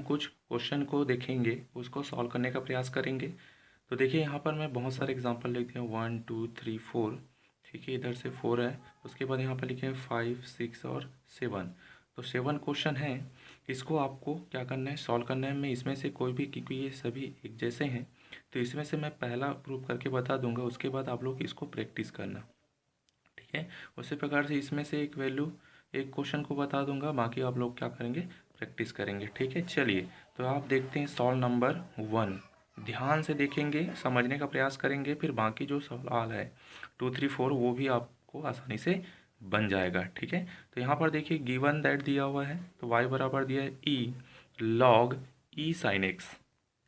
कुछ क्वेश्चन को देखेंगे, उसको सॉल्व करने का प्रयास करेंगे। तो देखिए यहाँ पर मैं बहुत सारे एग्जांपल लिख दिया, 1 2 3 4। ठीक है, इधर से 4 है, उसके बाद यहाँ पर लिखे हैं 5 6 और 7। तो 7 क्वेश्चन है, इसको आपको क्या करना है, सॉल्व करना है। मैं इसमें से कोई भी, क्योंकि ये सभी एक जैसे हैं, तो इसमें से मैं पहला प्रूव करके बता दूंगा, उसके बाद आप लोग इसको प्रैक्टिस करना। ठीक है, उसी प्रकार से इसमें से एक वैल्यू, एक क्वेश्चन को बता दूंगा, बाकी आप लोग क्या करेंगे, प्रैक्टिस करेंगे। ठीक है, चलिए तो आप देखते हैं सवाल नंबर 1। ध्यान से देखेंगे, समझने का प्रयास करेंगे, फिर बाकी जो सवाल है 2 3 4 वो भी आपको आसानी से बन जाएगा। ठीक है, तो यहाँ पर देखिए गिवन दैट दिया हुआ है, तो y बराबर दिया है ई लॉग ई साइन एक्स।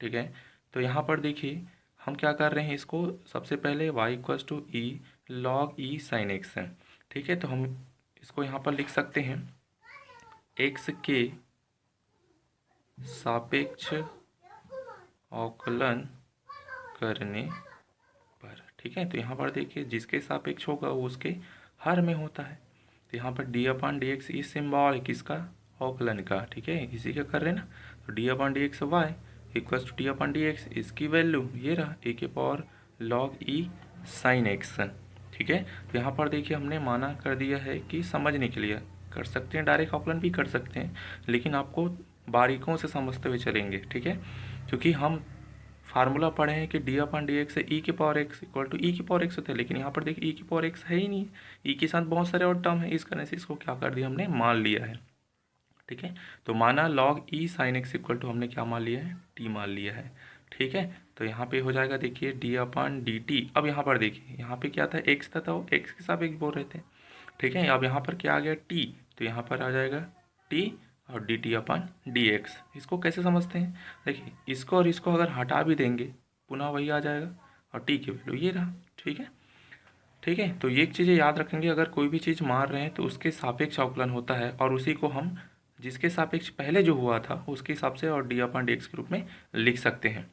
ठीक है, तो यहाँ पर देखिए हम क्या कर रहे हैं, इसको सबसे पहले y equals to e log e sine x है। ठीक है, तो हम इसको यहाँ पर लिख सकते हैं x के सापेक्ष अवकलन करने पर। ठीक है, तो यहाँ पर देखिए जिसके सापेक्ष होगा वो उसके हर में होता है। तो यहाँ पर डी अपॉन डी एक्स इस सिम्बॉल किसका, अवकलन का। ठीक है, इसी का कर रहे हैं ना, तो d upon d x y equals to d upon d x, इसकी वैल्यू ये रहा ए के power log e sine x. ठीक है, तो यहाँ पर देखिए हमने माना कर दिया है कि समझने के लिए कर सकते हैं, डायरेक्ट अवकलन भी कर सकते हैं, लेकिन आपको बारीकों से समझते हुए चलेंगे। ठीक है, क्योंकि हम फार्मूला पढ़े हैं कि डी अपॉन डी एक्स ई के पावर एक्स इक्वल टू ई की पावर एक्स होता है, लेकिन यहाँ पर देखिए ई की पावर एक्स है ही नहीं, ई के साथ बहुत सारे और टर्म है, इस कारण से इसको क्या कर दिया हमने, मान लिया है। ठीक है, तो माना log e sine x equal to हमने क्या मान लिया है, टी मान लिया है। ठीक है, तो यहाँ पे हो जाएगा देखिए डी अपॉन डी टी। अब यहाँ पर देखिए यहाँ पे क्या था, एक्स था, तो एक्स के सापेक्ष बोल रहे थे। ठीक है, अब यहाँ पर क्या आ गया, टी, तो यहाँ पर आ जाएगा टी और डी टी अपन डी एक्स। इसको कैसे समझते हैं, देखिए इसको और इसको अगर हटा भी देंगे पुनः वही आ जाएगा, और टी की वैल्यू ये रहा। ठीक है, ठीक है, तो ये एक चीज़ें याद रखेंगे, अगर कोई भी चीज़ मार रहे हैं तो उसके सापेक्ष अवकलन होता है, और उसी को हम जिसके सापेक्ष पहले जो हुआ था उसके हिसाब से और डी अपन डी एक्स के रूप में लिख सकते हैं।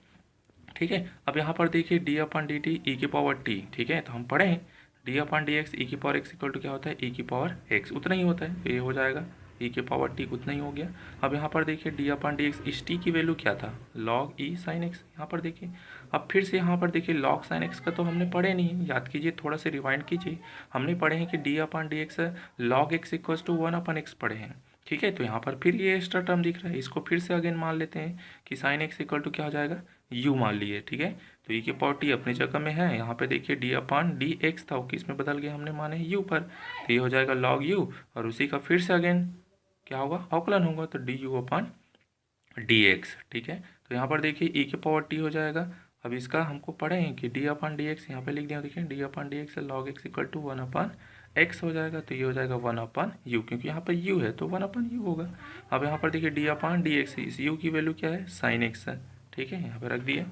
ठीक है, अब यहाँ पर देखिए D upon D T E की पावर टी। ठीक है, तो हम पढ़े हैं डी अपन डी एक्स ई की पावर एक्स इक्वल टू क्या होता है, ई की पावर एक्स, उतना ही होता है, तो ये हो जाएगा ई के पावर टी उतना ही हो गया। अब यहाँ पर देखिए डी अपन डी एक्स, इस टी की वैल्यू क्या था, लॉग ई साइन एक्स। यहाँ पर देखिए अब फिर से यहाँ पर देखिए लॉग साइन एक्स का तो हमने पढ़े नहीं है, याद कीजिए, थोड़ा सा रिवाइंड कीजिए। हमने पढ़े हैं कि d upon d x log x equals to 1 upon x पढ़े हैं। ठीक है, तो यहाँ पर फिर ये एक्स्ट्रा टर्म दिख रहा है, इसको फिर से अगेन मान लेते हैं कि साइन एक्स इक्वल टू क्या हो जाएगा, यू मान लिए। ठीक है, तो ई की पावर टी अपनी जगह में है, यहाँ पे देखिए डी अपान डी एक्स था वो किस में बदल गया, हमने माने यू पर, तो ये हो जाएगा लॉग यू, और उसी का फिर से अगेन क्या होगा, अवकलन होगा, तो D you upon d x. ठीक है, तो यहाँ पर देखिए ई की पावर टी हो जाएगा। अब इसका हमको पढ़े हैं कि डी अपान डी एक्स, यहाँ पे लिख दिया, देखिए d upon d x log x equal to 1 upon x हो जाएगा, तो ये हो जाएगा 1 अपान यू, क्योंकि यहाँ पर यू है तो 1 अपान यू होगा। अब यहाँ पर देखिए डी अपान डी एक्स, इस यू की वैल्यू क्या है, साइन एक्स है। ठीक है, यहाँ पर रख दिए।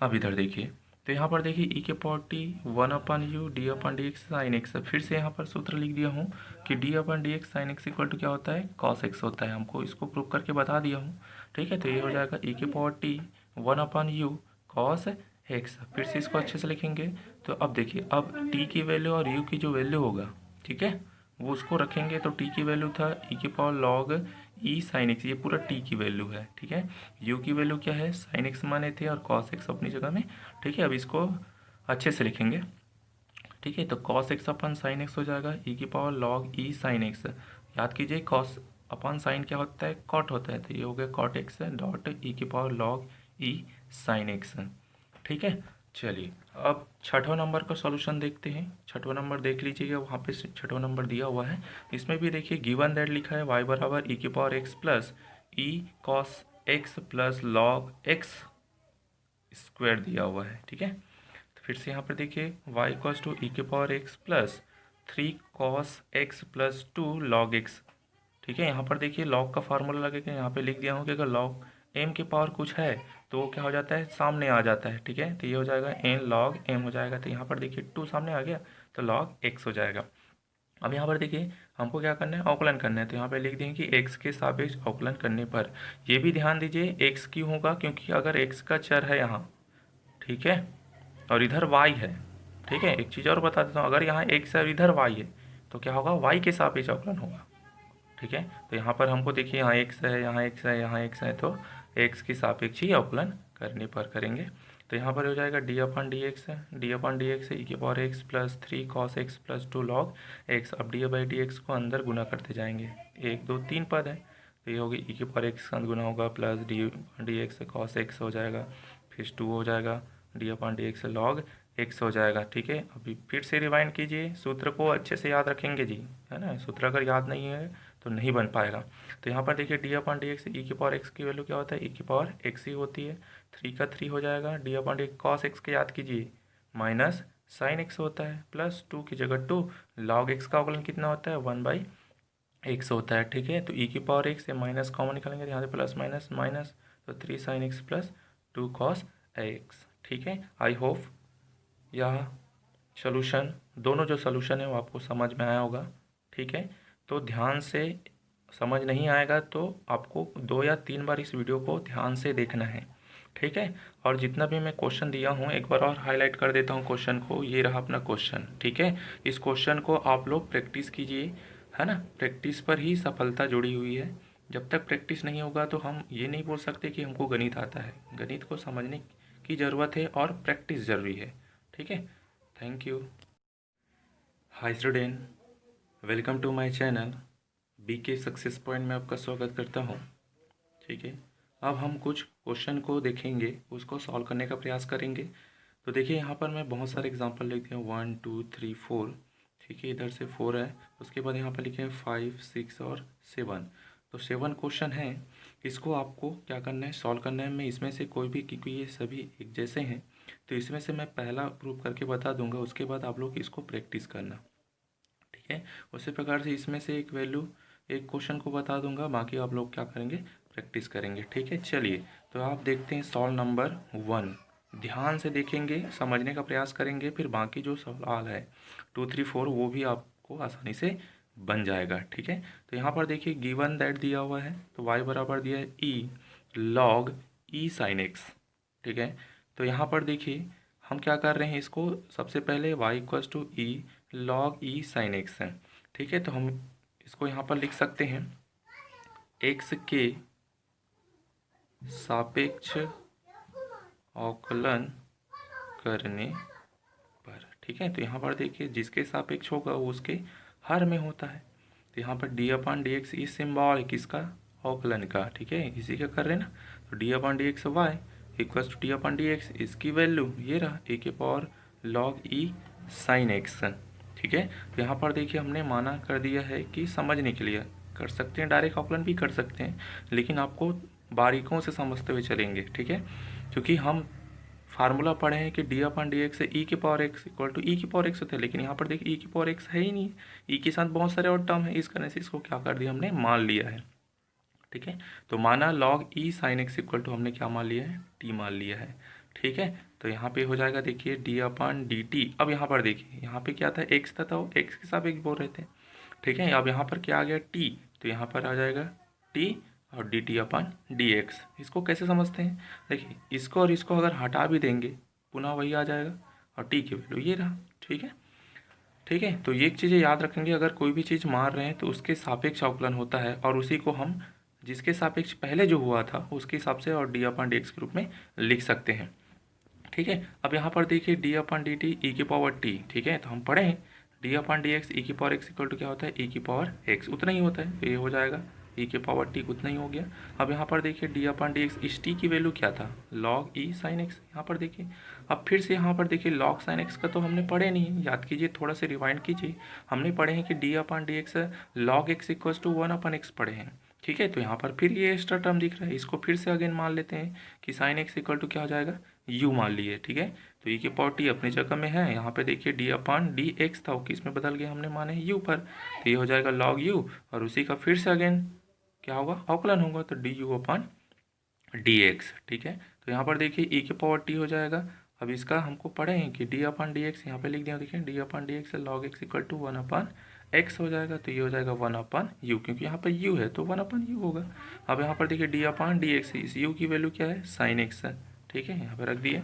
अब इधर देखिए, तो यहाँ पर देखिए ई के power t 1 upon u d upon d x sine x, फिर से यहाँ पर सूत्र लिख दिया हूँ कि d upon d x sine x equal to क्या होता है, कॉस एक्स होता है, हमको इसको प्रूव करके बता दिया हूँ। ठीक है, तो ये हो जाएगा ई के power t 1 upon you cos x. फिर से इसको अच्छे से लिखेंगे, तो अब देखिए अब टी की वैल्यू और यू की जो वैल्यू होगा, ठीक है, वो उसको रखेंगे, तो टी की वैल्यू था ई के power log e sine x, ये पूरा टी की वैल्यू है। ठीक है, यू की वैल्यू क्या है, साइन एक्स माने थे और कॉस एक्स अपनी जगह में। ठीक है, अब इसको अच्छे से लिखेंगे। ठीक है, तो cos x upon sine x हो जाएगा ई की power log e sine x. याद कीजिए कॉस अपन साइन क्या होता है, कॉट होता है, तो ये हो गया कॉट एक्स डॉट ई की power log e sine x. ठीक है, चलिए अब छठवां नंबर का सॉल्यूशन देखते हैं। छठवां नंबर देख लीजिएगा, वहाँ पे छठवां नंबर दिया हुआ है, इसमें भी देखिए गिवन दैट लिखा है y बराबर ई की power x plus E cos x plus log x square दिया हुआ है। ठीक है, तो फिर से यहाँ पर देखिए y इक्वल्स टू ई के power x plus 3 cos x plus 2 log x. ठीक है, यहाँ पर देखिए लॉग का फार्मूला लगेगा, यहाँ पे लिख दिया हूँ कि अगर लॉग एम के पावर कुछ है तो वो क्या हो जाता है, सामने आ जाता है। ठीक है, तो ये हो जाएगा एन लॉग एम हो जाएगा, तो यहाँ पर देखिए 2 सामने आ गया तो लॉग एक्स हो जाएगा। अब यहाँ पर देखिए हमको क्या करना है, अवकलन करना है, तो यहाँ पे लिख देंगे कि एक्स के सापेक्ष अवकलन करने पर। ये भी ध्यान दीजिए एक्स क्यों होगा, क्योंकि अगर एक्स का चर है यहाँ, ठीक है, और इधर वाई है। ठीक है, एक चीज़ और बता देता हूँ, अगर यहाँ एक्स है और इधर वाई है तो क्या होगा, वाई के सापेक्ष अवकलन होगा। ठीक है। तो यहाँ पर हमको देखिए यहाँ एक्स है, यहाँ एक्स है, यहाँ एक्स है, तो एक्स की सापेक्ष ही अवकलन करने पर करेंगे। तो यहाँ पर हो जाएगा डी अपन डी एक्स है, डी अपन डी एक्स है e⁻x plus 3 cos x plus 2 log x। अब dy/dx को अंदर गुना करते जाएंगे, 1 2 3 पद है, तो ये होगी e⁻x के साथ गुना होगा प्लस dy/dx cos x हो जाएगा, फिर 2 हो जाएगा, dy/dx log x हो जाएगा। ठीक है, अभी फिर से रिवाइंड कीजिए, सूत्र को अच्छे से याद रखेंगे जी, है ना। सूत्र अगर याद नहीं है तो नहीं बन पाएगा। तो यहाँ पर देखिए dy/dx e⁻x की वैल्यू क्या होता है, e⁻x ही होती है, 3 का 3 हो जाएगा, dy/dx cos x के याद कीजिए माइनस साइन x होता है, प्लस 2 की जगह 2, log x का अवकलन कितना होता है 1/x होता है। ठीक है, तो e⁻x से माइनस कॉमन निकालेंगे, यहाँ से प्लस माइनस माइनस, तो 3 sin x plus 2 cos x। ठीक है, आई होप यह सोल्यूशन, दोनों जो सोल्यूशन है वो आपको समझ में आया होगा। ठीक है, तो ध्यान से, समझ नहीं आएगा तो आपको 2 या 3 बार इस वीडियो को ध्यान से देखना है। ठीक है, और जितना भी मैं क्वेश्चन दिया हूँ एक बार और हाईलाइट कर देता हूँ क्वेश्चन को। ये रहा अपना क्वेश्चन। ठीक है, इस क्वेश्चन को आप लोग प्रैक्टिस कीजिए, है ना। प्रैक्टिस पर ही सफलता जुड़ी हुई है। जब तक प्रैक्टिस नहीं होगा तो हम ये नहीं बोल सकते कि हमको गणित आता है। गणित को समझने की ज़रूरत है और प्रैक्टिस ज़रूरी है। ठीक है, thank you. Hi student, welcome to my channel BK success point में आपका स्वागत करता हूँ। ठीक है, अब हम कुछ क्वेश्चन को देखेंगे, उसको सॉल्व करने का प्रयास करेंगे। तो देखिए यहाँ पर मैं बहुत सारे एग्जांपल लिख दिया, 1 2 3 4। ठीक है, इधर से 4 है, उसके बाद यहाँ पर लिखे हैं 5 6 और 7। तो 7 क्वेश्चन है, इसको आपको क्या करना है, सॉल्व करना है। मैं इसमें से कोई भी, क्योंकि ये सभी एक जैसे हैं तो इसमें से मैं पहला प्रूव करके बता दूंगा, उसके बाद आप लोग इसको प्रैक्टिस करना। ठीक है, उसी प्रकार से इसमें से एक वैल्यू, एक क्वेश्चन को बता दूंगा, बाकी आप लोग क्या करेंगे, प्रैक्टिस करेंगे। ठीक है, चलिए तो आप देखते हैं सॉल्व नंबर 1। ध्यान से देखेंगे, समझने का प्रयास करेंगे, फिर बाकी जो सवाल है 2 3 4 वो भी आपको आसानी से बन जाएगा। ठीक है, तो यहाँ पर देखिए गिवन दैट दिया हुआ है, तो y बराबर दिया है e log e sin x। ठीक है, तो यहाँ पर देखिए हम क्या कर रहे हैं, इसको सबसे पहले y equals to e log e sin x है। ठीक है, तो हम इसको यहाँ पर लिख सकते हैं x के सापेक्ष अवकलन करने पर। ठीक है, तो यहाँ पर देखिए जिसके सापेक्ष होगा वो उसके हर में होता है। तो यहाँ पर d/dx इस सिंबल किसका, अवकलन का। ठीक है, इसी का कर रहे हैं ना, तो d/dx y equals to d/dx, इसकी वैल्यू ये रहा a⁻log e sin x। ठीक है, तो यहाँ पर देखिए हमने माना कर दिया है कि समझने के लिए कर सकते हैं, डायरेक्ट अवकलन भी कर सकते हैं, लेकिन आपको बारीकों से समझते हुए चलेंगे। ठीक है, क्योंकि हम फार्मूला पढ़े हैं कि d/dx से e⁻x इक्वल टू e⁻x होता है, लेकिन यहाँ पर देखिए e⁻x है ही नहीं, e के साथ बहुत सारे और टर्म है, इस कारण से इसको क्या कर दिया हमने, मान लिया है। ठीक है, तो माना log e sin x equal to हमने क्या मान लिया है, t मान लिया है। ठीक है, तो यहाँ पे हो जाएगा देखिए d/dt। अब यहाँ पर देखिए यहाँ पे क्या था, x था, तो x के सापेक्ष बोल रहे थे। ठीक है, अब यहाँ पर क्या आ गया t, तो यहाँ पर आ जाएगा t और dt/dx। इसको कैसे समझते हैं, देखिए इसको और इसको अगर हटा भी देंगे पुनः वही आ जाएगा, और t की वैल्यू ये रहा। ठीक है, ठीक है, तो ये चीज़ें याद रखेंगे, अगर कोई भी चीज़ मार रहे हैं तो उसके सापेक्ष अवकलन होता है, और उसी को हम जिसके सापेक्ष पहले जो हुआ था उसके हिसाब से और d/dx के रूप में लिख सकते हैं। ठीक है, अब यहाँ पर देखिए d/dt e⁻t। ठीक है, तो हम पढ़े हैं d/dx e⁻x इक्वल टू क्या होता है, e⁻x उतना ही होता है, तो ये हो जाएगा e⁻t उतना ही हो गया। अब यहाँ पर देखिए d/dx, इस t की वैल्यू क्या था, log e sin x। यहाँ पर देखिए अब फिर से यहाँ पर देखिए log sin x का तो हमने पढ़े नहीं है, याद कीजिए, थोड़ा सा रिवाइंड कीजिए। हमने पढ़े हैं कि d/dx log x equals to 1/x पढ़े हैं। ठीक है, तो यहाँ पर फिर ये एक्स्ट्रा टर्म दिख रहा है, इसको फिर से अगेन मान लेते हैं कि sin x इक्वल टू क्या हो जाएगा, u मान लिए। ठीक है, तो e⁻t अपनी जगह में है, यहाँ पे देखिए d/dx था वो किस में बदल गया, हमने माने u पर, तो ये हो जाएगा log u, और उसी का फिर से अगेन क्या होगा, अवकलन होगा, तो du/dx। ठीक है, तो यहाँ पर देखिए e⁻t हो जाएगा। अब इसका हमको पढ़े हैं कि d/dx यहाँ पे लिख दिया, देखिए d/dx log x equal to 1/x हो जाएगा, तो ये हो जाएगा 1/u, क्योंकि यहाँ पर u है तो 1/u होगा। अब यहाँ पर देखिए d/dx, इस u की वैल्यू क्या है, sin x है। ठीक है, यहाँ पर रख दिए।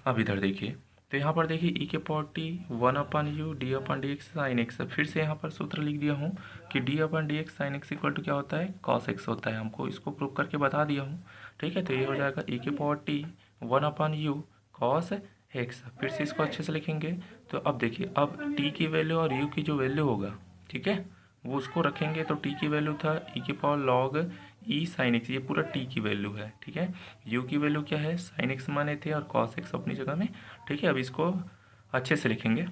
अब इधर देखिए तो यहाँ पर देखिए ई के power t 1/u d upon d x sine x. फिर से यहाँ पर सूत्र लिख दिया हूँ कि d upon d x sine x equal to क्या होता है, कॉस एक्स होता है। हमको इसको प्रूव करके बता दिया हूँ, ठीक है। तो ये हो जाएगा ई के power t 1/u cos x. फिर से इसको अच्छे से लिखेंगे। तो अब देखिए, अब टी की वैल्यू और यू की जो वैल्यू होगा, ठीक है, वो उसको रखेंगे। तो टी की वैल्यू था ई के power log e sine x, ये पूरा टी की वैल्यू है, ठीक है। यू की वैल्यू क्या है, साइन एक्स माने थे और कॉस एक्स अपनी जगह में, ठीक है। अब इसको अच्छे से लिखेंगे,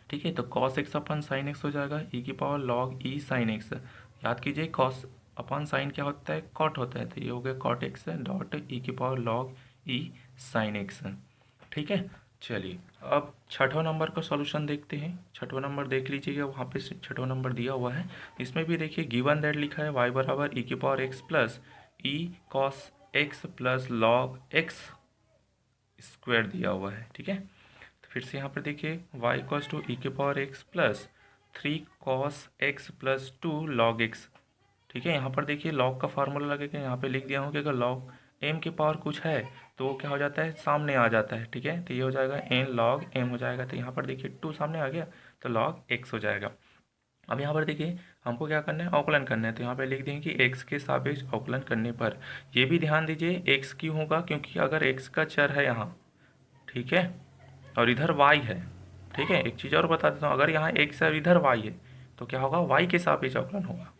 ठीक है। तो cos x upon sine x हो जाएगा ई की power log e sine x. याद कीजिए कॉस अपन साइन क्या होता है, कॉट होता है। तो ये हो गया कॉट एक्स डॉट ई की power log e sine x, ठीक है। चलिए अब छठवां नंबर का सॉल्यूशन देखते हैं। छठवां नंबर देख लीजिएगा, वहाँ पे छठवां नंबर दिया हुआ है। इसमें भी देखिए गिवन दैट लिखा है वाई बराबर ई की power x plus E cos x plus log x square दिया हुआ है, ठीक है। तो फिर से यहाँ पर देखिए y इक्वल्स टू ई के power x plus 3 cos x plus 2 log x, ठीक है। यहाँ पर देखिए लॉग का फार्मूला लगेगा, यहाँ पे लिख दिया हूँ कि अगर लॉग एम के पावर कुछ है तो वो क्या हो जाता है, सामने आ जाता है, ठीक है। तो ये हो जाएगा एन लॉग एम हो जाएगा। तो यहाँ पर देखिए 2 सामने आ गया तो लॉग एक्स हो जाएगा। अब यहाँ पर देखिए हमको क्या करना है, अवकलन करना है। तो यहाँ पे लिख देंगे कि x के सापेक्ष अवकलन करने पर, ये भी ध्यान दीजिए x क्यों होगा, क्योंकि अगर x का चर है यहाँ, ठीक है, और इधर y है, ठीक है। एक चीज़ और बता देता हूँ, अगर यहाँ x है और इधर y है तो क्या होगा, y के सापेक्ष अवकलन होगा,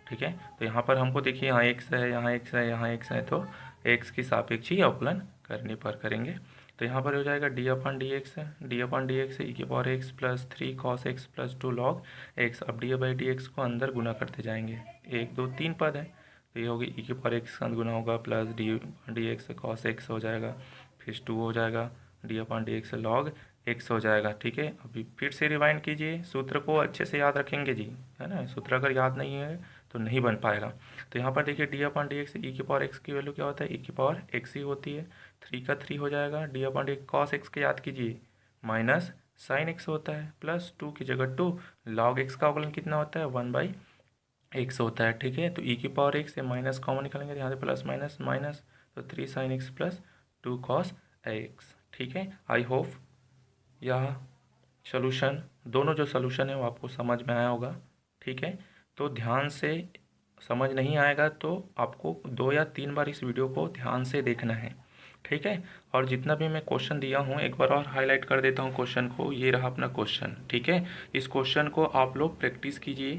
ठीक है। तो यहाँ पर हमको देखिए यहाँ x है, यहाँ x है, यहाँ x है, तो x के सापेक्ष ही अवकलन करने पर करेंगे। तो यहाँ पर हो जाएगा डी अपन डी एक्स है, डी अपन डी एक्स ई के power x plus 3 cos x plus 2 log x. अब डी बाई डी एक्स को अंदर गुना करते जाएंगे, 1 2 3 पद है। तो ये होगी ई के पावर एक्स का गुना होगा plus D x cos x हो जाएगा, फिर 2 हो जाएगा D upon d x log x हो जाएगा, ठीक है। अभी फिर से रिवाइंड कीजिए, सूत्र को अच्छे से याद रखेंगे जी, है ना। सूत्र अगर याद नहीं है तो नहीं बन पाएगा। तो यहाँ पर देखिए डी अपन डी एक्स ई की पावर एक्स की वैल्यू क्या होता है, ई की पावर एक्स ही होती है। 3 का 3 हो जाएगा, D upon D cos x के याद कीजिए माइनस साइन एक्स होता है, प्लस 2 की जगह 2, लॉग एक्स का अवकलन कितना होता है, 1/x होता है, ठीक है। तो ई की पावर एक्स से माइनस कॉमन निकालेंगे, यहाँ से प्लस माइनस माइनस, तो 3 sine x plus 2 cos x, ठीक है। आई होप यह सोल्यूशन, दोनों जो सोल्यूशन है वो आपको समझ में आया होगा, ठीक है। तो ध्यान से समझ नहीं आएगा तो आपको 2 या 3 बार इस वीडियो को ध्यान से देखना है, ठीक है। और जितना भी मैं क्वेश्चन दिया हूँ एक बार और हाईलाइट कर देता हूँ क्वेश्चन को। ये रहा अपना क्वेश्चन, ठीक है। इस क्वेश्चन को आप लोग प्रैक्टिस कीजिए,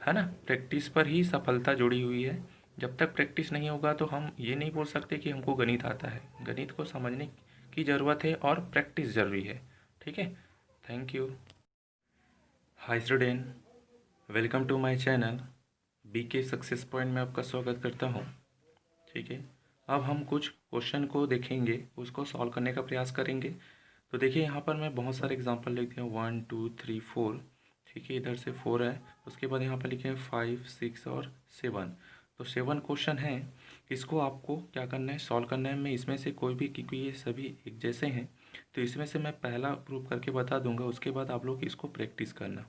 है ना। प्रैक्टिस पर ही सफलता जुड़ी हुई है। जब तक प्रैक्टिस नहीं होगा तो हम ये नहीं बोल सकते कि हमको गणित आता है। गणित को समझने की ज़रूरत है और प्रैक्टिस ज़रूरी है, ठीक है। Thank you. Hi student, welcome to my channel BK success point में आपका स्वागत करता हूँ, ठीक है। अब हम कुछ क्वेश्चन को देखेंगे, उसको सॉल्व करने का प्रयास करेंगे। तो देखिए यहाँ पर मैं बहुत सारे एग्जांपल लिख दिया, 1 2 3 4, ठीक है। इधर से 4 है, उसके बाद यहाँ पर लिखे हैं 5 6 और 7। तो 7 क्वेश्चन है, इसको आपको क्या करना है, सॉल्व करना है। मैं इसमें से कोई भी, क्योंकि ये सभी एक जैसे हैं तो इसमें से मैं पहला प्रूव करके बता दूंगा, उसके बाद आप लोग इसको प्रैक्टिस करना,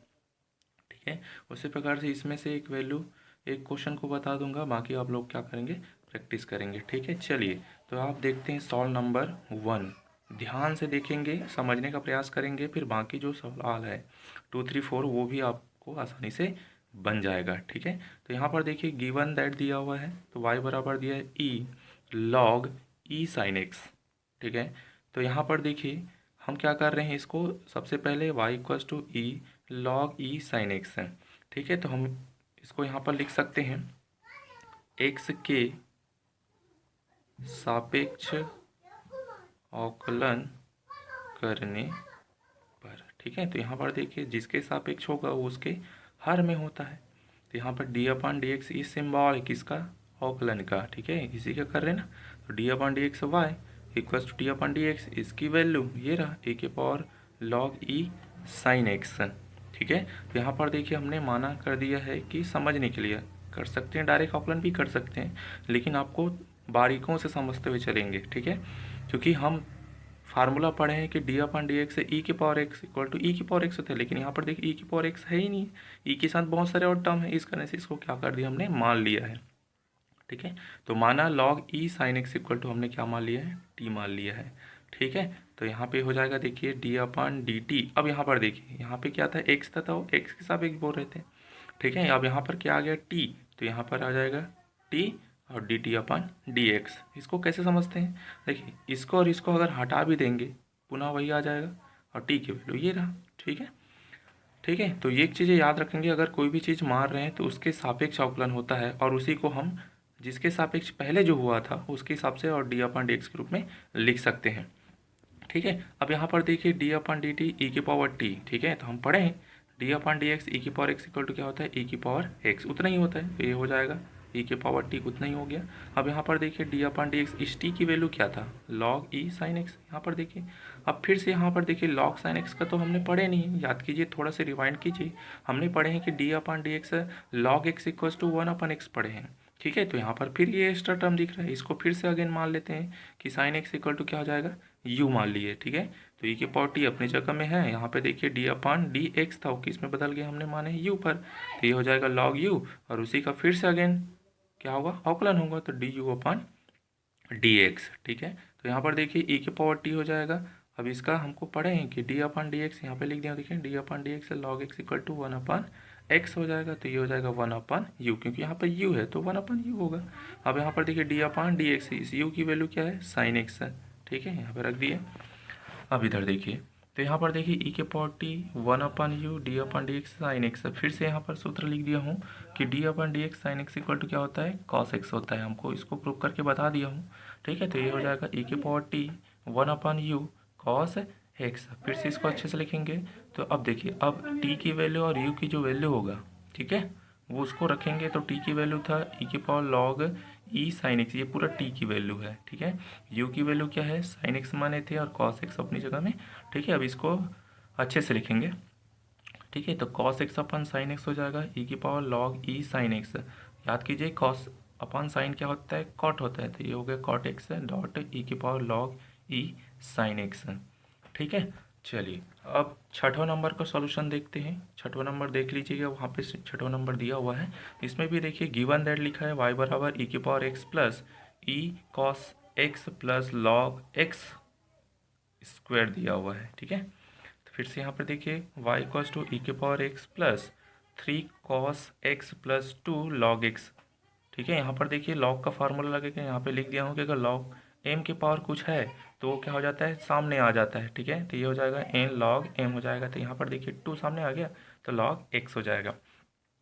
ठीक है। उसी प्रकार से इसमें से एक वैल्यू, एक क्वेश्चन को बता दूंगा, बाकी आप लोग क्या करेंगे, प्रैक्टिस करेंगे, ठीक है। चलिए तो आप देखते हैं सॉल्व नंबर 1, ध्यान से देखेंगे, समझने का प्रयास करेंगे, फिर बाकी जो सवाल है 2 3 4 वो भी आपको आसानी से बन जाएगा, ठीक है। तो यहाँ पर देखिए गिवन दैट दिया हुआ है, तो y बराबर दिया है ई लॉग ई साइन एक्स, ठीक है। तो यहाँ पर देखिए हम क्या कर रहे हैं, इसको सबसे पहले y equals to e log e sine x है, ठीक है। तो हम इसको यहाँ पर लिख सकते हैं x के सापेक्ष अवकलन करने पर, ठीक है। तो यहाँ पर देखिए जिसके सापेक्ष होगा वो उसके हर में होता है। तो यहाँ पर डी अपन डी एक्स इस सिम्बॉल है किसका, अवकलन का, ठीक है, इसी का कर रहे हैं ना। तो d upon d x y equals to d upon d x, इसकी वैल्यू ये रहा ए के power log e sine x, ठीक है। तो यहाँ पर देखिए हमने माना कर दिया है कि समझने के लिए कर सकते हैं, डायरेक्ट अवकलन भी कर सकते हैं, लेकिन आपको बारीकों से समझते हुए चलेंगे, ठीक है। क्योंकि हम फार्मूला पढ़े हैं कि डी अपन डी एक्स से ई के पावर एक्स इक्वल टू ई की पावर एक्स होता है, लेकिन यहाँ पर देखिए ई की पावर एक्स है ही नहीं, ई के साथ बहुत सारे और टर्म है, इस करने से इसको क्या कर दिया हमने, मान लिया है, ठीक है। तो माना log e sine x equal to हमने क्या मान लिया है, टी मान लिया है, ठीक है। तो यहाँ पे हो जाएगा देखिए d/dt। अब यहाँ पर देखिए यहाँ पे क्या था, x था, तो x के सापेक्ष बोल रहे थे, ठीक है। अब यहाँ पर क्या आ गया t, तो यहाँ पर आ जाएगा t और dt/dx। इसको कैसे समझते हैं, देखिए इसको और इसको अगर हटा भी देंगे पुनः वही आ जाएगा और t की वैल्यू ये रहा, ठीक है। ठीक है, तो ये एक चीज़ें याद रखेंगे, अगर कोई भी चीज़ मार रहे हैं तो उसके सापेक्ष अवकलन होता है और उसी को हम जिसके सापेक्ष पहले जो हुआ था उसके हिसाब से और d/dx के रूप में लिख सकते हैं, ठीक है। अब यहाँ पर देखिए d/dt e⁻t, ठीक है। तो हम पढ़े हैं d/dx e⁻x इक्वल टू क्या होता है, e⁻x उतना ही होता है, तो ये हो जाएगा e⁻t उतना ही हो गया। अब यहाँ पर देखिए d/dx इस t की वैल्यू क्या था, log e sin x। यहाँ पर देखिए अब फिर से यहाँ पर देखिए log sin x का तो हमने पढ़े नहीं है, याद कीजिए, थोड़ा सा रिवाइंड कीजिए। हमने पढ़े हैं कि d/dx log x equal to 1/x पढ़े हैं, ठीक है। तो यहाँ पर फिर ये एक्स्ट्रा टर्म दिख रहा है, इसको फिर से अगेन मान लेते हैं कि sin x इक्वल टू क्या हो जाएगा, u मान लिए, ठीक है। तो e⁻t अपनी जगह में है, यहाँ पे देखिए d/dx था वो किस में बदल गया, हमने माने u पर, तो ये हो जाएगा log u और उसी का फिर से अगेन क्या होगा, अवकलन होगा, तो du/dx, ठीक है। तो यहाँ पर देखिए e⁻t हो जाएगा। अब इसका हमको पढ़े हैं कि d/dx यहाँ पे लिख दिया, देखिए d/dx log x equal to 1/x हो जाएगा, तो ये हो जाएगा 1/u, क्योंकि यहाँ पर u है तो 1/u होगा। अब यहाँ पर देखिए d/dx इस u की वैल्यू क्या है, sin x है, ठीक है, यहाँ पे रख दिए। अब इधर देखिए, तो यहाँ पर देखिए e⁻t 1/u d/dx sin x, फिर से यहाँ पर सूत्र लिख दिया हूँ कि d/dx sin x equal to क्या होता है, cos x होता है, हमको इसको प्रूव करके बता दिया हूँ, ठीक है। तो ये हो जाएगा e⁻t 1/u cos x। फिर से इसको अच्छे से लिखेंगे, तो अब देखिए अब t की वैल्यू और u की जो वैल्यू होगा, ठीक है, वो उसको रखेंगे, तो t की वैल्यू था e⁻log e sin x, ये पूरा t की वैल्यू है, ठीक है। u की वैल्यू क्या है, sin x माने थे और cos x अपनी जगह में, ठीक है। अब इसको अच्छे से लिखेंगे, ठीक है। तो cos x अपन sin x हो जाएगा e⁻log e sin x। याद कीजिए cos अपन साइन क्या होता है, cot होता है, तो ये हो गया cot x dot e⁻log e sin x, ठीक है। चलिए अब छठवां नंबर का सॉल्यूशन देखते हैं। छठवां नंबर देख लीजिएगा, वहाँ पे छठवां नंबर दिया हुआ है, इसमें भी देखिए गिवन दैट लिखा है y बराबर e⁻x plus e cos x plus log x square दिया हुआ है, ठीक है। तो फिर से यहाँ पर देखिए y equals to e⁻x plus 3 cos x plus 2 log x, ठीक है। यहाँ पर देखिए लॉग का फार्मूला लगेगा, यहाँ पे लिख दिया हूँ कि अगर लॉग m के पावर कुछ है तो वो क्या हो जाता है, सामने आ जाता है, ठीक है। तो ये हो जाएगा n log m हो जाएगा, तो यहाँ पर देखिए 2 सामने आ गया तो log x हो जाएगा।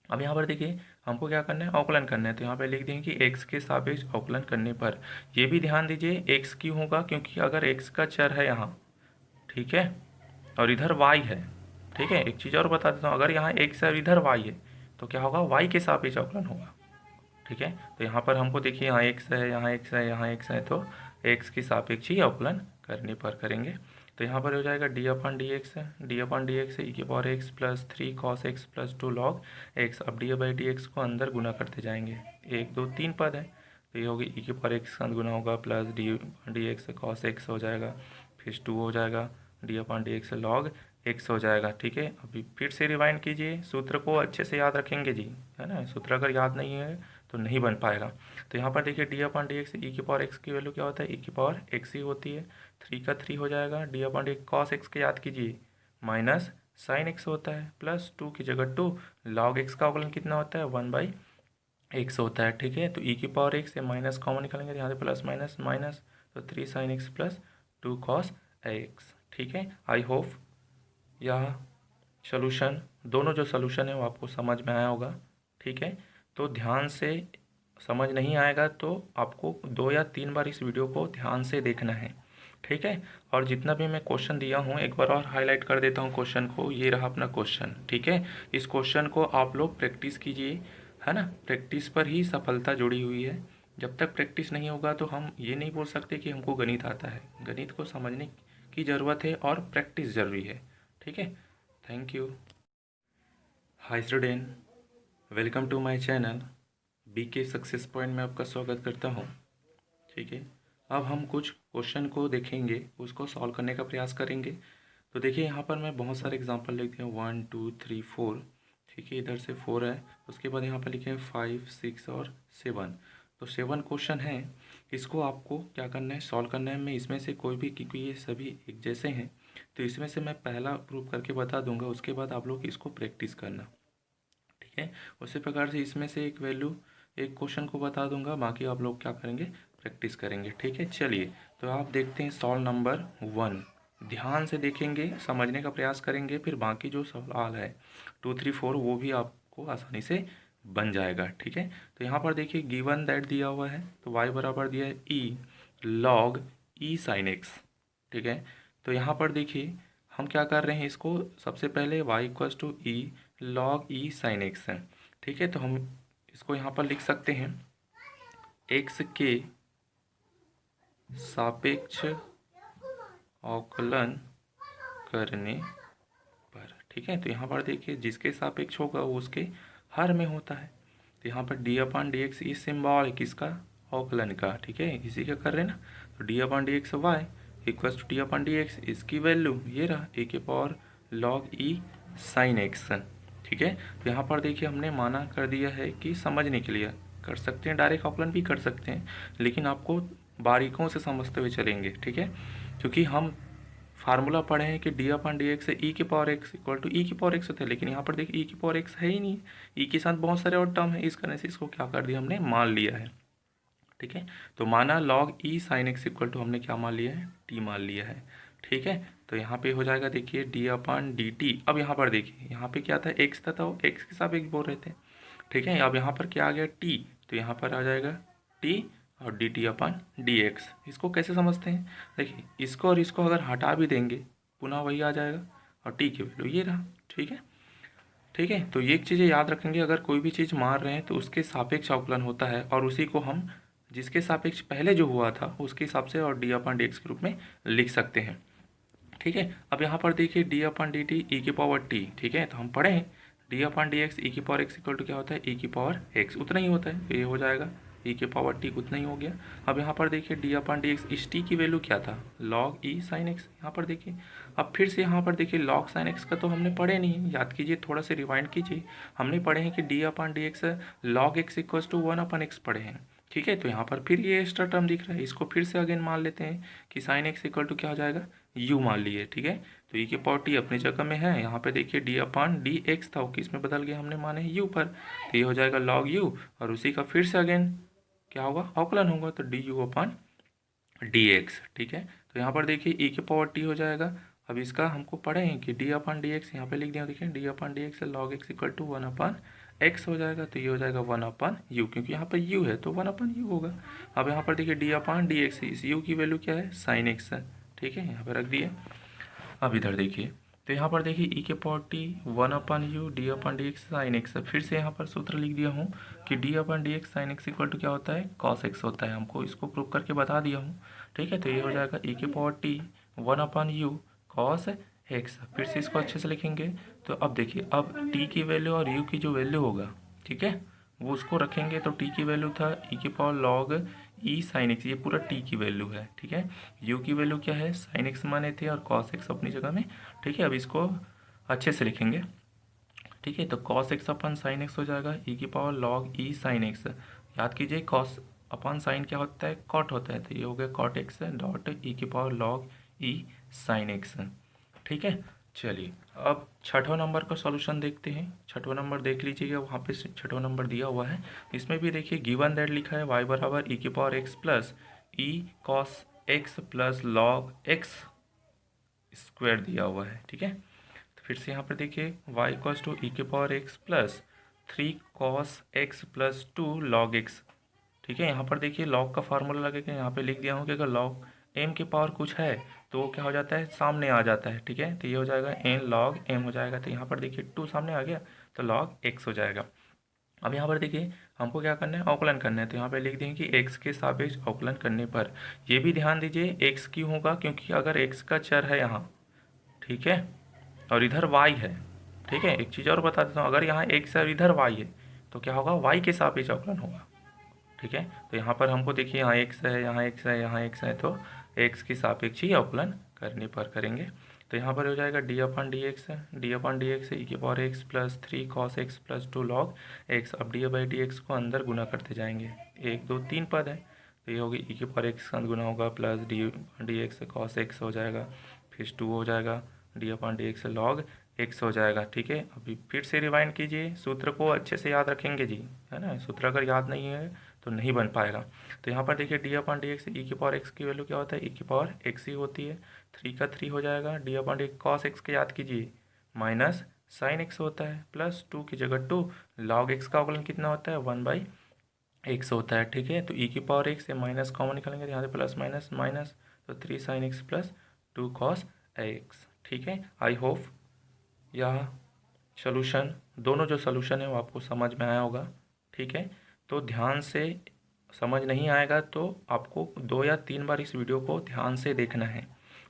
अब यहाँ पर देखिए हमको क्या करना है, अवकलन करना है, तो यहाँ पे लिख देंगे कि x के सापेक्ष अवकलन करने पर, ये भी ध्यान दीजिए x क्यों होगा, क्योंकि अगर x का चर है यहाँ, ठीक है, और इधर y है, ठीक है। एक चीज़ और बता देता हूँ, अगर यहाँ x है और इधर y है तो क्या होगा, y के सापेक्ष अवकलन होगा, ठीक है। तो यहाँ पर हमको देखिए यहाँ x है, यहाँ x है, यहाँ x है, तो x की सापेक्ष ही अवकलन करने पर करेंगे। तो यहाँ पर हो जाएगा d/dx है, d/dx है e⁻x plus 3 cos x plus 2 log x। अब d/dx को अंदर गुना करते जाएंगे, 1 2 3 पद है, तो ये होगी e⁻x के साथ गुना होगा प्लस d/dx cos x हो जाएगा, फिर 2 हो जाएगा d/dx log x हो जाएगा, ठीक है। अभी फिर से रिवाइंड कीजिए, सूत्र को अच्छे से याद रखेंगे जी, है ना, सूत्र अगर याद नहीं है तो नहीं बन पाएगा। तो यहाँ पर देखिए d/dx e⁻x की वैल्यू क्या होता है, e⁻x ही होती है, 3 का 3 हो जाएगा, d/dx cos x के याद कीजिए माइनस sin x होता है, प्लस 2 की जगह 2, log x का अवकलन कितना होता है, 1/x होता है, ठीक है। तो e⁻x से माइनस कॉमन निकालेंगे, यहाँ से प्लस माइनस माइनस, तो 3 sin x plus 2 cos x, ठीक है। आई होप यह सोल्यूशन, दोनों जो सोल्यूशन है वो आपको समझ में आया होगा, ठीक है। तो ध्यान से समझ नहीं आएगा तो आपको 2 या 3 बार इस वीडियो को ध्यान से देखना है, ठीक है। और जितना भी मैं क्वेश्चन दिया हूँ एक बार और हाईलाइट कर देता हूँ क्वेश्चन को, ये रहा अपना क्वेश्चन, ठीक है। इस क्वेश्चन को आप लोग प्रैक्टिस कीजिए, है ना, प्रैक्टिस पर ही सफलता जुड़ी हुई है। जब तक प्रैक्टिस नहीं होगा तो हम ये नहीं बोल सकते कि हमको गणित आता है। गणित को समझने की ज़रूरत है और प्रैक्टिस ज़रूरी है, ठीक है। Thank you. Hi student, welcome to my channel BK success point में आपका स्वागत करता हूँ, ठीक है। अब हम कुछ क्वेश्चन को देखेंगे, उसको सॉल्व करने का प्रयास करेंगे। तो देखिए यहाँ पर मैं बहुत सारे एग्जांपल लिख दिया, 1 2 3 4, ठीक है, इधर से 4 है, उसके बाद यहाँ पर लिखे हैं 5 6 और 7। तो 7 क्वेश्चन है इसको आपको क्या करना है, सॉल्व करना है। मैं इसमें से कोई भी, क्योंकि ये सभी एक जैसे हैं, तो इसमें से मैं पहला प्रूव करके बता दूंगा, उसके बाद आप लोग इसको प्रैक्टिस करना, ठीक है। उसी प्रकार से इसमें से एक वैल्यू, एक क्वेश्चन को बता दूंगा, बाकी आप लोग क्या करेंगे, प्रैक्टिस करेंगे, ठीक है। चलिए तो आप देखते हैं सवाल नंबर 1, ध्यान से देखेंगे, समझने का प्रयास करेंगे, फिर बाकी जो सवाल है 2, 3, 4 वो भी आपको आसानी से बन जाएगा, ठीक है। तो यहाँ पर देखिए गिवन दैट दिया हुआ है, तो y बराबर दिया है ई लॉग ई साइन एक्स, ठीक है। तो यहाँ पर देखिए हम क्या कर रहे हैं, इसको सबसे पहले y equals to e log e sine x है, ठीक है। तो हम इसको यहाँ पर लिख सकते हैं x के सापेक्ष अवकलन करने पर, ठीक है। तो यहाँ पर देखिए जिसके सापेक्ष होगा वो उसके हर में होता है, तो यहाँ पर डी अपॉन डी एक्स इस सिम्बॉल है किसका, अवकलन का, ठीक है, इसी का कर रहे हैं ना। तो d upon d x y equals to d upon d x, इसकी वैल्यू ये रहा ए के power log e sine x, ठीक है। तो यहाँ पर देखिए हमने माना कर दिया है कि समझने के लिए कर सकते हैं, डायरेक्ट अवकलन भी कर सकते हैं, लेकिन आपको बारीकों से समझते हुए चलेंगे, ठीक है। क्योंकि हम फार्मूला पढ़े हैं कि डी अपॉन डी एक्स ई के पावर एक्स इक्वल टू ई की पावर एक्स होता है, लेकिन यहाँ पर देखिए ई की पावर एक्स है ही नहीं, ई के साथ बहुत सारे और टर्म है, इस कारण से इसको क्या कर दिया हमने, मान लिया है, ठीक है। तो माना log e sine x equal to हमने क्या मान लिया है, टी मान लिया है, ठीक है। तो यहाँ पे हो जाएगा देखिए डी अपॉन डी टी। अब यहाँ पर देखिए यहाँ पे क्या था, एक्स था, तो एक्स के साथ एक बोल रहे थे, ठीक है। अब यहाँ पर क्या आ गया, टी, तो यहाँ पर आ जाएगा टी और डी टी अपन डी एक्स। इसको कैसे समझते हैं, देखिए इसको और इसको अगर हटा भी देंगे पुनः वही आ जाएगा, और टी की वैल्यू ये रहा, ठीक है, ठीक है। तो ये चीज़ें याद रखेंगे, अगर कोई भी चीज़ मार रहे हैं तो उसके सापेक्ष अवकलन होता है, और उसी को हम जिसके सापेक्ष पहले जो हुआ था उसके हिसाब से और डी अपन डी एक्स के रूप में लिख सकते हैं, ठीक है। अब यहाँ पर देखिए D upon D T E की पावर टी, ठीक है। तो हम पढ़े हैं डी अपन डी एक्स ई की पावर एक्स इक्वल टू क्या होता है, ई की पावर एक्स, उतना ही होता है, तो ये हो जाएगा ई के पावर टी, उतना ही हो गया। अब यहाँ पर देखिए डी अपन डी एक्स, इस टी की वैल्यू क्या था, लॉग ई साइन एक्स, यहाँ पर देखिए। अब फिर से यहाँ पर देखिए लॉग साइन एक्स का तो हमने पढ़े नहीं है, याद कीजिए, थोड़ा सा रिवाइंड कीजिए, हमने पढ़े हैं कि d upon d x log x equals to 1 upon x पढ़े हैं, ठीक है। तो यहाँ पर फिर ये एक्स्ट्रा टर्म दिख रहा है, इसको फिर से अगेन मान लेते हैं कि साइन एक्स इक्वल टू क्या हो जाएगा, यू मान लिए, ठीक है। तो ई के पावर टी अपनी जगह में है, यहाँ पे देखिए डी अपान डी एक्स था वो किस में बदल गया, हमने माने यू पर, तो ये हो जाएगा लॉग यू, और उसी का फिर से अगेन क्या होगा, अवकलन होगा, तो D you upon d x, ठीक है। तो यहाँ पर देखिए ई के पावर टी हो जाएगा। अब इसका हमको पढ़े हैं कि डी अपान डी एक्स, यहाँ पे लिख दिया, देखिए d upon d x log x equal to 1 upon x हो जाएगा, तो ये हो जाएगा 1 अपान यू, क्योंकि यहाँ पर यू है तो 1 अपान यू होगा। अब यहाँ पर देखिए डी अपान डी एक्स, इस यू की वैल्यू क्या है, साइन एक्स है, ठीक है, यहाँ पर रख दिए। अब इधर देखिए, तो यहाँ पर देखिए ई के power t 1 upon u d upon d x sine x, फिर से यहाँ पर सूत्र लिख दिया हूँ कि d upon d x sine x equal to क्या होता है, कॉस एक्स होता है, हमको इसको प्रूव करके बता दिया हूँ, ठीक है। तो ये हो जाएगा ई के power t 1 upon you cos x, फिर से इसको अच्छे से लिखेंगे। तो अब देखिए, अब टी की वैल्यू और यू की जो वैल्यू होगा, ठीक है, वो उसको रखेंगे, तो टी की वैल्यू था ई के power log e sine x, ये पूरा टी की वैल्यू है, ठीक है। यू की वैल्यू क्या है, साइन एक्स माने थे और कॉस एक्स अपनी जगह में, ठीक है। अब इसको अच्छे से लिखेंगे, ठीक है। तो cos x upon sine x हो जाएगा ई की power log e sine x, याद कीजिए कॉस अपन साइन क्या होता है, कॉट होता है, तो ये हो गया कॉट एक्स डॉट ई की power log e sine x, ठीक है। चलिए अब छठवां नंबर का सॉल्यूशन देखते हैं। छठवां नंबर देख लीजिएगा, वहाँ पे छठवां नंबर दिया हुआ है, इसमें भी देखिए गिवन दैट लिखा है y बराबर ई के power x plus E cos x plus log x square दिया हुआ है, ठीक है। तो फिर से यहाँ पर देखिए y इक्वल्स टू ई के power x plus 3 cos x plus 2 log x, ठीक है। यहाँ पर देखिए लॉग का फार्मूला लगेगा, यहाँ पे लिख दिया हूँ कि अगर लॉग एम के पावर कुछ है तो वो क्या हो जाता है, सामने आ जाता है, ठीक है। तो ये हो जाएगा एन लॉग एम हो जाएगा, तो यहाँ पर देखिए 2 सामने आ गया तो लॉग एक्स हो जाएगा। अब यहाँ पर देखिए हमको क्या करना है, अवकलन करना है, तो यहाँ पे लिख देंगे कि एक्स के सापेक्ष अवकलन करने पर, ये भी ध्यान दीजिए एक्स क्यों होगा, क्योंकि अगर एक्स का चर है यहाँ, ठीक है, और इधर वाई है, ठीक है। एक चीज़ और बता देता हूँ, अगर यहाँ एक्स है और इधर वाई है तो क्या होगा, वाई के सापेक्ष अवकलन होगा, ठीक है। तो यहाँ पर हमको देखिए यहाँ एक्स है, यहाँ एक्स है, यहाँ एक्स है, तो एक्स की सापेक्ष ही अवकलन करने पर करेंगे। तो यहाँ पर हो जाएगा डी अपन डी एक्स है, डी अपन डी एक्स ई के power x plus 3 cos x plus 2 log x. अब डी बाई डी एक्स को अंदर गुना करते जाएंगे, 1 2 3 पद है, तो ये होगी ई की पावर एक्स के साथ गुना होगा plus D x cos x हो जाएगा, फिर 2 हो जाएगा D upon d x log x हो जाएगा। ठीक है, अभी फिर से रिवाइंड कीजिए, सूत्र को अच्छे से याद रखेंगे जी, है ना। सूत्र अगर याद नहीं है तो नहीं बन पाएगा। तो यहाँ पर देखिए डी अपॉन डी एक्स, ई की पावर एक्स की वैल्यू क्या होता है, ई की पावर एक्स ही होती है। 3 का 3 हो जाएगा, D upon D cos x के याद कीजिए माइनस साइन एक्स होता है, प्लस 2 की जगह 2, लॉग एक्स का अवकलन कितना होता है 1/x होता है। ठीक है, तो ई की पावर एक्स से माइनस कॉमन निकालेंगे, यहाँ से प्लस माइनस माइनस, तो 3 sine x plus 2 cos x. ठीक है, आई होप यह सोल्यूशन, दोनों जो सोल्यूशन है वो आपको समझ में आया होगा। ठीक है, तो ध्यान से, समझ नहीं आएगा तो आपको 2 या 3 बार इस वीडियो को ध्यान से देखना है।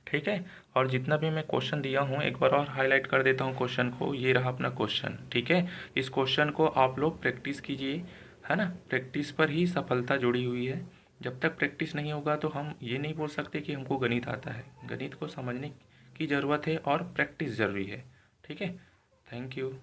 ठीक है, और जितना भी मैं क्वेश्चन दिया हूँ एक बार और हाईलाइट कर देता हूँ क्वेश्चन को। ये रहा अपना क्वेश्चन। ठीक है, इस क्वेश्चन को आप लोग प्रैक्टिस कीजिए, है ना। प्रैक्टिस पर ही सफलता जुड़ी हुई है। जब तक प्रैक्टिस नहीं होगा तो हम ये नहीं बोल सकते कि हमको गणित आता है। गणित को समझने की ज़रूरत है और प्रैक्टिस ज़रूरी है। ठीक है, थैंक यू।